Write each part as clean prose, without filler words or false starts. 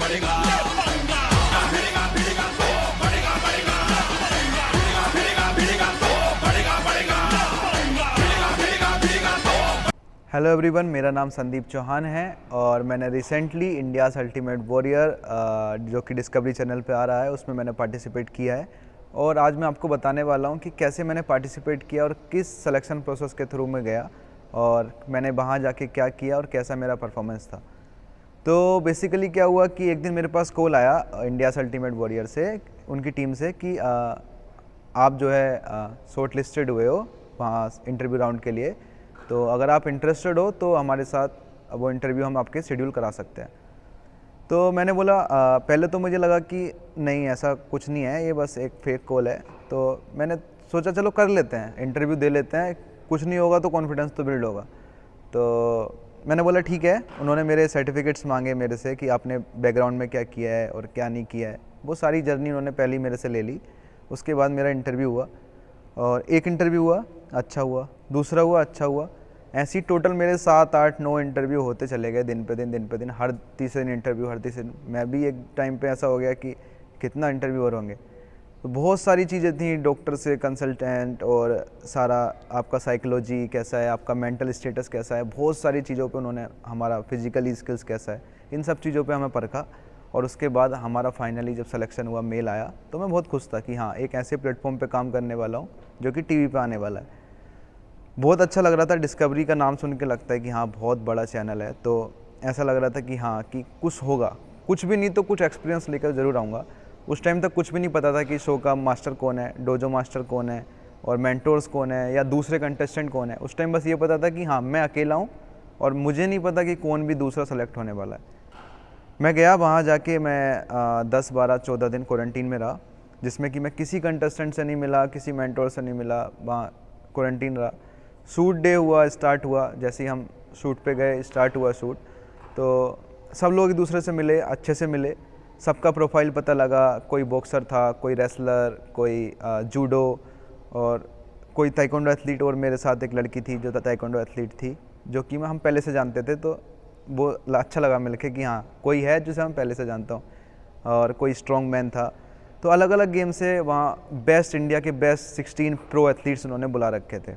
Hello everyone, मेरा नाम संदीप चौहान है और मैंने रिसेंटली इंडियाज़ अल्टीमेट वॉरियर जो कि डिस्कवरी चैनल पे आ रहा है उसमें मैंने पार्टिसिपेट किया है। और आज मैं आपको बताने वाला हूँ कि कैसे मैंने पार्टिसिपेट किया और किस सिलेक्शन प्रोसेस के थ्रू में गया और मैंने वहाँ जाके क्या किया और कैसा मेरा परफॉर्मेंस था। तो बेसिकली क्या हुआ कि एक दिन मेरे पास कॉल आया इंडियाज़ अल्टीमेट वॉरियर से, उनकी टीम से कि आप जो है शॉर्ट लिस्टेड हुए हो वहाँ इंटरव्यू राउंड के लिए, तो अगर आप इंटरेस्टेड हो तो हमारे साथ वो इंटरव्यू हम आपके शेड्यूल करा सकते हैं। तो मैंने बोला पहले तो मुझे लगा कि नहीं ऐसा कुछ नहीं है, ये बस एक फेक कॉल है। तो मैंने सोचा चलो कर लेते हैं, इंटरव्यू दे लेते हैं, कुछ नहीं होगा तो कॉन्फिडेंस तो बिल्ड होगा। तो मैंने बोला ठीक है। उन्होंने मेरे सर्टिफिकेट्स मांगे मेरे से कि आपने बैकग्राउंड में क्या किया है और क्या नहीं किया है, वो सारी जर्नी उन्होंने पहले ही मेरे से ले ली। उसके बाद मेरा इंटरव्यू हुआ और एक इंटरव्यू हुआ, अच्छा हुआ, दूसरा हुआ, अच्छा हुआ, ऐसी टोटल मेरे 7, 8, 9 इंटरव्यू होते चले गए दिन पे दिन, हर तीसरे दिन इंटरव्यू, हर तीसरे दिन। मैं भी एक टाइम पे ऐसा हो गया कि कितना इंटरव्यू और होंगे। तो बहुत सारी चीज़ें थी, डॉक्टर से कंसल्टेंट और सारा आपका साइकोलॉजी कैसा है, आपका मेंटल स्टेटस कैसा है, बहुत सारी चीज़ों पे उन्होंने, हमारा फिजिकली स्किल्स कैसा है, इन सब चीज़ों पे हमें परखा। और उसके बाद हमारा फाइनली जब सिलेक्शन हुआ, मेल आया, तो मैं बहुत खुश था कि हाँ एक ऐसे प्लेटफॉर्म पे काम करने वाला हूँ जो कि टीवी पे आने वाला है। बहुत अच्छा लग रहा था। डिस्कवरी का नाम सुन के लगता है कि हाँ बहुत बड़ा चैनल है, तो ऐसा लग रहा था कि हाँ कि कुछ होगा, कुछ भी नहीं तो कुछ एक्सपीरियंस लेकर ज़रूर आऊँगा। उस टाइम तक कुछ भी नहीं पता था कि शो का मास्टर कौन है, डोजो मास्टर कौन है और मेंटोर्स कौन है या दूसरे कंटेस्टेंट कौन है। उस टाइम बस ये पता था कि हाँ मैं अकेला हूँ और मुझे नहीं पता कि कौन भी दूसरा सेलेक्ट होने वाला है। मैं गया वहाँ जाके, मैं 10, 12, 14 दिन क्वारंटीन में रहा, जिसमें कि मैं किसी कंटेस्टेंट से नहीं मिला, किसी मेंटोर से नहीं मिला, वहाँ क्वारंटीन रहा। शूट डे हुआ, स्टार्ट हुआ, जैसे ही हम शूट पे गए, स्टार्ट हुआ शूट, तो सब लोग एक दूसरे से मिले, अच्छे से मिले, सबका प्रोफाइल पता लगा। कोई बॉक्सर था, कोई रेसलर, कोई जूडो और कोई ताइक्वांडो एथलीट, और मेरे साथ एक लड़की थी जो ताइक्वांडो एथलीट थी, जो कि हम पहले से जानते थे। तो वो अच्छा लगा मिलके कि हाँ कोई है जिसे हम पहले से जानता हूँ। और कोई स्ट्रॉन्ग मैन था। तो अलग अलग गेम से वहाँ बेस्ट, इंडिया के बेस्ट 16 प्रो एथलीट्स उन्होंने बुला रखे थे।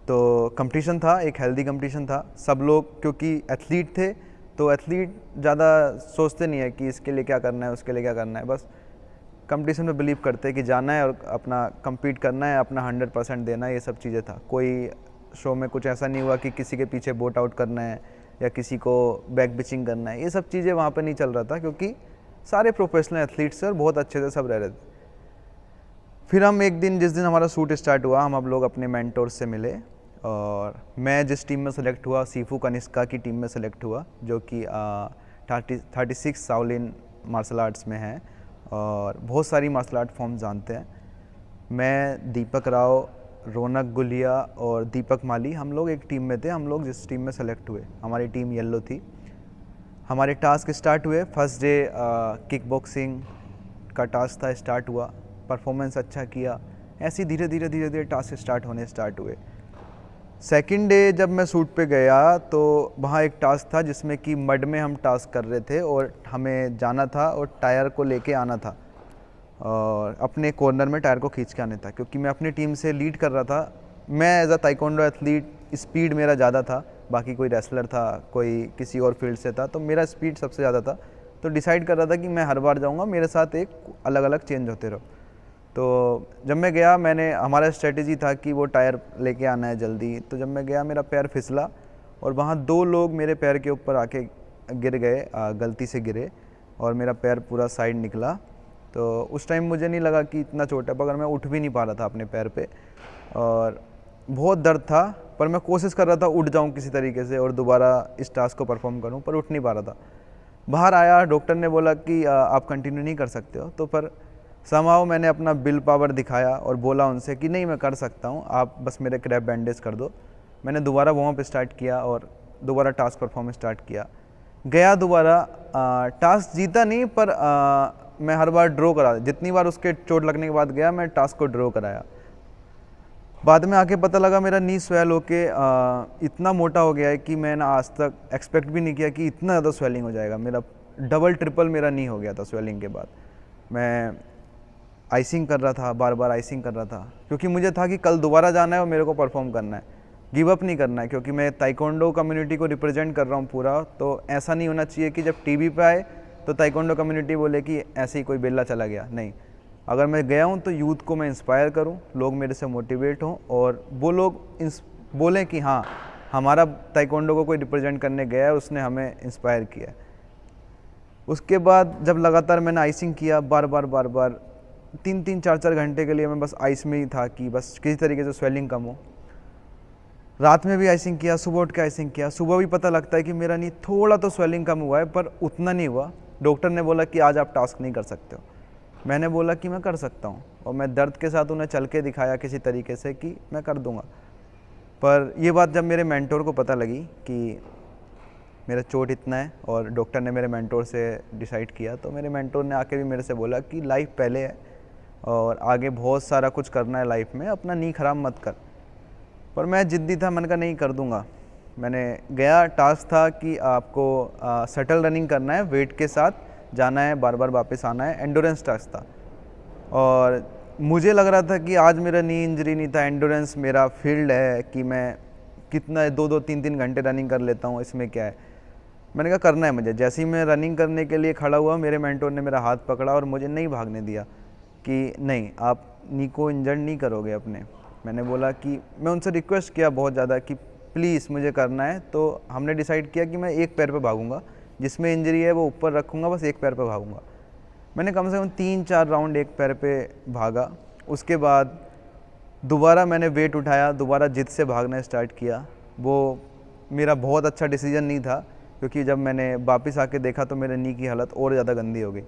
तो कंपटीशन था, एक हेल्दी कंपटीशन था। सब लोग क्योंकि एथलीट थे, तो एथलीट ज़्यादा सोचते नहीं है कि इसके लिए क्या करना है, उसके लिए क्या करना है, बस कंपटीशन में बिलीव करते हैं कि जाना है और अपना compete करना है, अपना 100% देना है, ये सब चीज़ें था। कोई शो में कुछ ऐसा नहीं हुआ कि किसी के पीछे बोट आउट करना है या किसी को बैक बिचिंग करना है, ये सब चीज़ें वहाँ पे नहीं चल रहा था, क्योंकि सारे प्रोफेशनल एथलीट्स और बहुत अच्छे से सब रह रहे थे। फिर हम एक दिन, जिस दिन हमारा शूट स्टार्ट हुआ, हम अब लोग अपने मेंटोर से मिले और मैं जिस टीम में सेलेक्ट हुआ, सीफू कनिष्का की टीम में सेलेक्ट हुआ, जो कि 36 शाओलिन मार्शल आर्ट्स में है और बहुत सारी मार्शल आर्ट फॉर्म जानते हैं। मैं, दीपक राव, रौनक गुलिया और दीपक माली, हम लोग एक टीम में थे। हम लोग जिस टीम में सेलेक्ट हुए, हमारी टीम येलो थी। हमारे टास्क स्टार्ट हुए। फर्स्ट डे किक बॉक्सिंग का टास्क था, स्टार्ट हुआ, परफॉर्मेंस अच्छा किया, ऐसे धीरे धीरे टास्क स्टार्ट हुए। सेकंड डे जब मैं शूट पे गया, तो वहाँ एक टास्क था जिसमें कि मड में हम टास्क कर रहे थे और हमें जाना था और टायर को लेके आना था और अपने कॉर्नर में टायर को खींच के आने था, क्योंकि मैं अपनी टीम से लीड कर रहा था। मैं as a taekwondo athlete, speed मेरा ज़्यादा था, बाकी कोई रेसलर था, कोई किसी और फील्ड से था, तो मेरा स्पीड सबसे ज़्यादा था। तो डिसाइड कर रहा था कि मैं हर बार जाऊँगा, मेरे साथ एक अलग अलग चेंज होते रहो। तो जब मैं गया, हमारा स्ट्रेटेजी था कि वो टायर लेके आना है जल्दी। तो जब मैं गया, मेरा पैर फिसला और वहाँ 2 लोग मेरे पैर के ऊपर आके गिर गए, गलती से गिरे और मेरा पैर पूरा साइड निकला। तो उस टाइम मुझे नहीं लगा कि इतना चोट है, मगर मैं उठ भी नहीं पा रहा था अपने पैर पे और बहुत दर्द था। पर मैं कोशिश कर रहा था उठ जाऊँ किसी तरीके से और दोबारा इस टास्क को परफॉर्म करूँ, पर उठ नहीं पा रहा था। बाहर आया, डॉक्टर ने बोला कि आप कंटिन्यू नहीं कर सकते हो। तो पर समहाउ मैंने अपना विल पावर दिखाया और बोला उनसे कि नहीं, मैं कर सकता हूँ, आप बस मेरे क्रैप बैंडेज कर दो। मैंने दोबारा वार्म अप स्टार्ट किया और दोबारा टास्क परफॉर्म स्टार्ट किया। गया दोबारा, टास्क जीता नहीं, पर मैं हर बार ड्रॉ करा, जितनी बार उसके चोट लगने के बाद गया, मैं टास्क को ड्रॉ कराया। बाद में आके पता लगा मेरा नी स्वेल होके इतना मोटा हो गया है कि मैंने आज तक एक्सपेक्ट भी नहीं किया कि इतना ज़्यादा स्वेलिंग हो जाएगा। मेरा डबल ट्रिपल मेरा नी हो गया था स्वेलिंग के बाद। मैं आइसिंग कर रहा था, बार बार आइसिंग कर रहा था, क्योंकि मुझे था कि कल दोबारा जाना है और मेरे को परफॉर्म करना है, गिव अप नहीं करना है, क्योंकि मैं ताइक्वांडो कम्युनिटी को रिप्रेजेंट कर रहा हूँ पूरा। तो ऐसा नहीं होना चाहिए कि जब टीवी पे आए तो ताइक्वांडो कम्युनिटी बोले कि ऐसे ही कोई बेल्ला चला गया। नहीं, अगर मैं गया हूँ तो यूथ को मैं इंस्पायर करूँ, लोग मेरे से मोटिवेट हों और वो लोग बोलें कि हाँ, हमारा ताइक्वांडो को कोई रिप्रेजेंट करने गया है, उसने हमें इंस्पायर किया। उसके बाद जब लगातार मैंने आइसिंग किया, बार बार 3-3 4-4 घंटे के लिए मैं बस आइस में ही था कि बस किसी तरीके से स्वेलिंग कम हो। रात में भी आइसिंग किया, सुबह उठ के आइसिंग किया। सुबह भी पता लगता है कि मेरा नहीं, थोड़ा तो स्वेलिंग कम हुआ है पर उतना नहीं हुआ। डॉक्टर ने बोला कि आज आप टास्क नहीं कर सकते हो। मैंने बोला कि मैं कर सकता हूँ, और मैं दर्द के साथ उन्हें चल के दिखाया किसी तरीके से कि मैं कर दूँगा। पर ये बात जब मेरे मेंटोर को पता लगी कि मेरा चोट इतना है और डॉक्टर ने मेरे मेंटोर से डिसाइड किया, तो मेरे मेंटोर ने आके भी मेरे से बोला कि लाइफ पहले है और आगे बहुत सारा कुछ करना है लाइफ में, अपना नी खराब मत कर। पर मैं ज़िद्दी था, मैंने कहा नहीं, कर दूंगा। मैंने गया, टास्क था कि आपको शटल रनिंग करना है, वेट के साथ जाना है, बार बार वापस आना है, एंडोरेंस टास्क था। और मुझे लग रहा था कि आज मेरा नी इंजरी नहीं था, एंडोरेंस मेरा फील्ड है कि मैं कितना 2-2 3-3 घंटे रनिंग कर लेता हूँ, इसमें क्या है। मैंने कहा करना है मुझे। जैसे ही मैं रनिंग करने के लिए खड़ा हुआ, मेरे मेंटोर ने मेरा हाथ पकड़ा और मुझे नहीं भागने दिया कि नहीं, आप नी को इंजर्ड नहीं करोगे अपने। मैंने बोला कि मैं उनसे रिक्वेस्ट किया बहुत ज़्यादा कि प्लीज़ मुझे करना है। तो हमने डिसाइड किया कि मैं एक पैर पे भागूंगा, जिसमें इंजरी है वो ऊपर रखूँगा, बस एक पैर पे भागूंगा। मैंने कम से कम 3-4 राउंड एक पैर पे भागा। उसके बाद दोबारा मैंने वेट उठाया, दोबारा जिद से भागना स्टार्ट किया। वो मेरा बहुत अच्छा डिसीजन नहीं था, क्योंकि जब मैंने वापस आके देखा तो मेरे नी की हालत और ज़्यादा गंदी हो गई।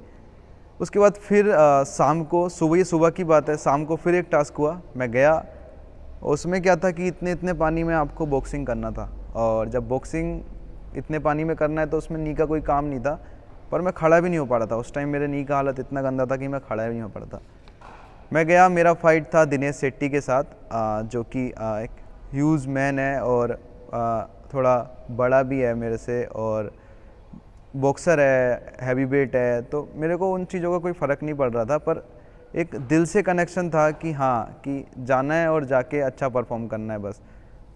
उसके बाद फिर शाम को, सुबह की बात है, शाम को फिर एक टास्क हुआ। मैं गया, उसमें क्या था कि इतने पानी में आपको बॉक्सिंग करना था, और जब बॉक्सिंग इतने पानी में करना है तो उसमें नी का कोई काम नहीं था। पर मैं खड़ा भी नहीं हो पा रहा था उस टाइम, मेरे नी का हालत इतना गंदा था कि मैं खड़ा भी नहीं हो पा रहा था। मैं गया, मेरा फाइट था दिनेश शेट्टी के साथ, जो कि एक ह्यूज मैन है और थोड़ा बड़ा भी है मेरे से, और बॉक्सर है, हैवी वेट है। तो मेरे को उन चीज़ों का कोई फ़र्क नहीं पड़ रहा था, पर एक दिल से कनेक्शन था कि हाँ, कि जाना है और जाके अच्छा परफॉर्म करना है बस।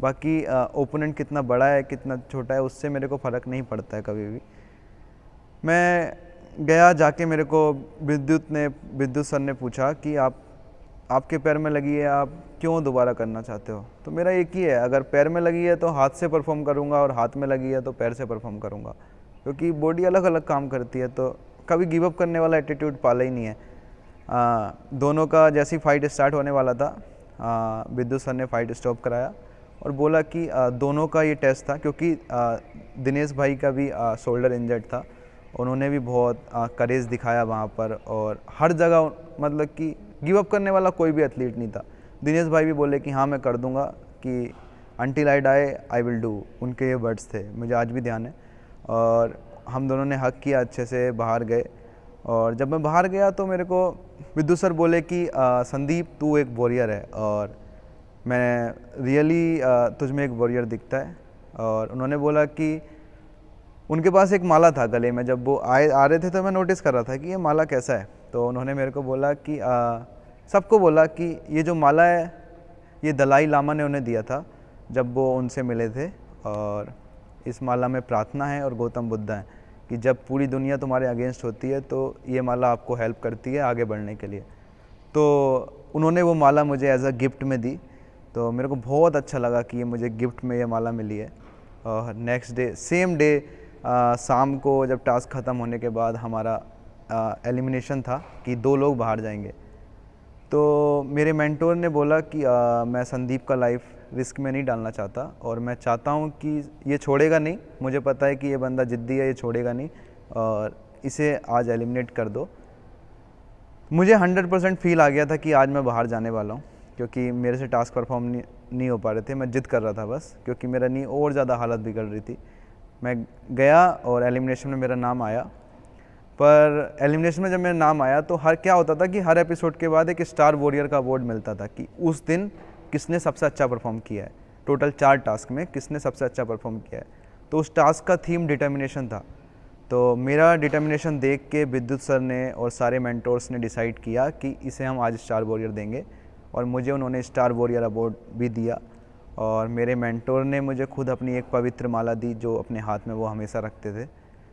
बाकी ओपोनेंट कितना बड़ा है कितना छोटा है उससे मेरे को फ़र्क नहीं पड़ता है कभी भी। मैं गया, जाके मेरे को विद्युत सर ने पूछा कि आपके पैर में लगी है, आप क्यों दोबारा करना चाहते हो। तो मेरा एक ही है, अगर पैर में लगी है तो हाथ से परफॉर्म करूँगा, और हाथ में लगी है तो पैर से परफॉर्म करूँगा, क्योंकि बॉडी अलग अलग काम करती है। तो कभी गिव अप करने वाला एटीट्यूड पाला ही नहीं है। दोनों का जैसी फाइट स्टार्ट होने वाला था, विद्युत सर ने फाइट स्टॉप कराया और बोला कि दोनों का ये टेस्ट था, क्योंकि दिनेश भाई का भी शोल्डर इंजर्ड था। उन्होंने भी बहुत करेज दिखाया वहाँ पर, और हर जगह मतलब कि गिव अप करने वाला कोई भी एथलीट नहीं था। दिनेश भाई भी बोले कि हाँ मैं कर दूंगा, कि until I die I will do, उनके ये वर्ड्स थे, मुझे आज भी ध्यान है। और हम दोनों ने हक किया, अच्छे से बाहर गए। और जब मैं बाहर गया तो मेरे को विद्युत सर बोले कि संदीप तू एक वॉरियर है, और मैं रियली तुझ में एक वॉरियर दिखता है। और उन्होंने बोला कि उनके पास एक माला था गले में, जब वो आ रहे थे तो मैं नोटिस कर रहा था कि ये माला कैसा है। तो उन्होंने मेरे को बोला कि सबको बोला कि ये जो माला है ये दलाई लामा ने उन्हें दिया था जब वो उनसे मिले थे, और इस माला में प्रार्थना है और गौतम बुद्ध हैं कि जब पूरी दुनिया तुम्हारे अगेंस्ट होती है तो ये माला आपको हेल्प करती है आगे बढ़ने के लिए। तो उन्होंने वो माला मुझे एज अ गिफ्ट में दी, तो मेरे को बहुत अच्छा लगा कि ये मुझे गिफ्ट में ये माला मिली है। और नेक्स्ट डे, सेम डे शाम को जब टास्क ख़त्म होने के बाद हमारा एलिमिनेशन था कि 2 लोग बाहर जाएंगे, तो मेरे मेंटोर ने बोला कि मैं संदीप का लाइफ रिस्क में नहीं डालना चाहता, और मैं चाहता हूँ कि ये छोड़ेगा नहीं, मुझे पता है कि ये बंदा जिद्दी है, ये छोड़ेगा नहीं, और इसे आज एलिमिनेट कर दो। मुझे 100% फील आ गया था कि आज मैं बाहर जाने वाला हूँ, क्योंकि मेरे से टास्क परफॉर्म नहीं हो पा रहे थे। मैं जिद कर रहा था बस, क्योंकि मेरा नी और ज़्यादा हालत बिगड़ रही थी। मैं गया और एलिमिनेशन में मेरा नाम आया, पर एलिमिनेशन में जब मेरा नाम आया तो क्या होता था कि हर एपिसोड के बाद एक स्टार वॉरियर का अवार्ड मिलता था कि उस दिन किसने सबसे अच्छा परफॉर्म किया है, टोटल 4 टास्क में किसने सबसे अच्छा परफॉर्म किया है। तो उस टास्क का थीम डिटर्मिनेशन था। तो मेरा डिटर्मिनेशन देख के विद्युत सर ने और सारे मेंटोर्स ने डिसाइड किया कि इसे हम आज स्टार वॉरियर देंगे, और मुझे उन्होंने स्टार वॉरियर अवार्ड भी दिया। और मेरे मेंटोर ने मुझे खुद अपनी एक पवित्र माला दी जो अपने हाथ में वो हमेशा रखते थे।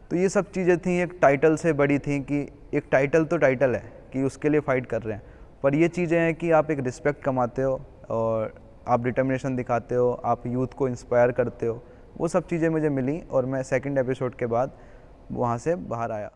तो ये सब चीज़ें थी, एक टाइटल से बड़ी थी कि एक टाइटल तो टाइटल है कि उसके लिए फ़ाइट कर रहे हैं, पर ये चीज़ें हैं कि आप एक रिस्पेक्ट कमाते हो और आप डिटर्मिनेशन दिखाते हो, आप यूथ को इंस्पायर करते हो। वो सब चीज़ें मुझे मिली और मैं सेकंड एपिसोड के बाद वहाँ से बाहर आया।